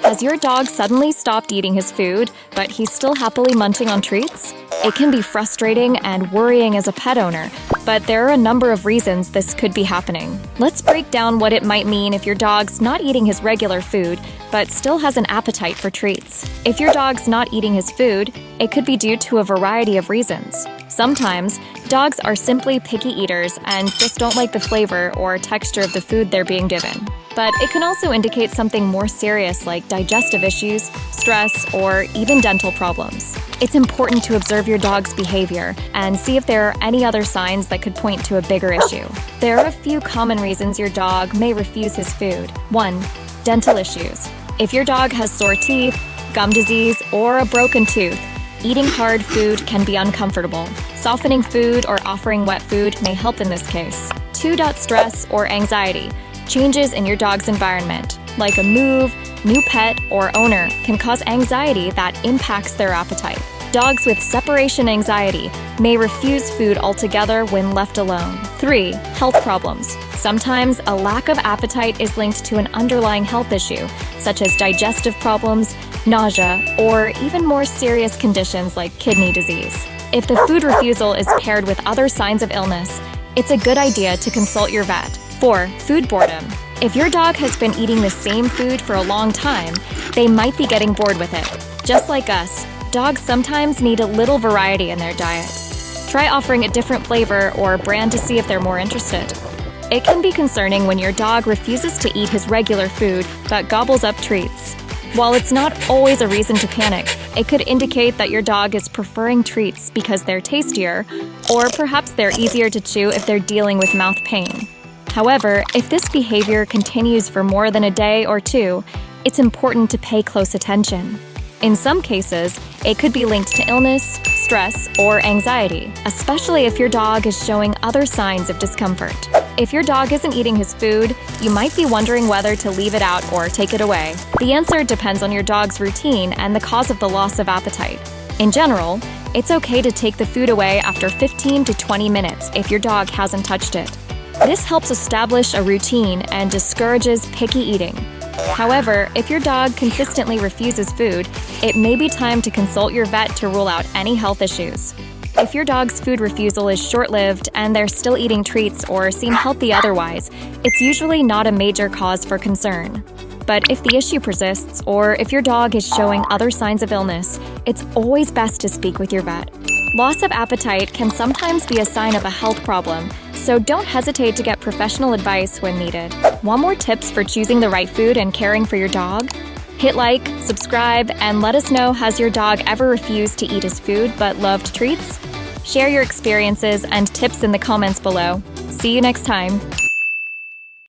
Has your dog suddenly stopped eating his food, but he's still happily munching on treats? It can be frustrating and worrying as a pet owner, but there are a number of reasons this could be happening. Let's break down what it might mean if your dog's not eating his regular food, but still has an appetite for treats. If your dog's not eating his food, it could be due to a variety of reasons. Sometimes, dogs are simply picky eaters and just don't like the flavor or texture of the food they're being given. But it can also indicate something more serious like digestive issues, stress, or even dental problems. It's important to observe your dog's behavior and see if there are any other signs that could point to a bigger issue. There are a few common reasons your dog may refuse his food. 1. Dental issues. If your dog has sore teeth, gum disease, or a broken tooth, eating hard food can be uncomfortable. Softening food or offering wet food may help in this case. 2. Stress or anxiety. Changes in your dog's environment, like a move, new pet, or owner, can cause anxiety that impacts their appetite. Dogs with separation anxiety may refuse food altogether when left alone. 3. Health problems. Sometimes a lack of appetite is linked to an underlying health issue, such as digestive problems, nausea, or even more serious conditions like kidney disease. If the food refusal is paired with other signs of illness, it's a good idea to consult your vet. 4. Food boredom. If your dog has been eating the same food for a long time, they might be getting bored with it. Just like us, dogs sometimes need a little variety in their diet. Try offering a different flavor or brand to see if they're more interested. It can be concerning when your dog refuses to eat his regular food but gobbles up treats. While it's not always a reason to panic, it could indicate that your dog is preferring treats because they're tastier, or perhaps they're easier to chew if they're dealing with mouth pain. However, if this behavior continues for more than a day or two, it's important to pay close attention. In some cases, it could be linked to illness, stress, or anxiety, especially if your dog is showing other signs of discomfort. If your dog isn't eating his food, you might be wondering whether to leave it out or take it away. The answer depends on your dog's routine and the cause of the loss of appetite. In general, it's okay to take the food away after 15 to 20 minutes if your dog hasn't touched it. This helps establish a routine and discourages picky eating. However, if your dog consistently refuses food, it may be time to consult your vet to rule out any health issues. If your dog's food refusal is short-lived and they're still eating treats or seem healthy otherwise, it's usually not a major cause for concern. But if the issue persists, or if your dog is showing other signs of illness, it's always best to speak with your vet. Loss of appetite can sometimes be a sign of a health problem, so don't hesitate to get professional advice when needed. Want more tips for choosing the right food and caring for your dog? Hit like, subscribe, and let us know, has your dog ever refused to eat his food but loved treats? Share your experiences and tips in the comments below. See you next time.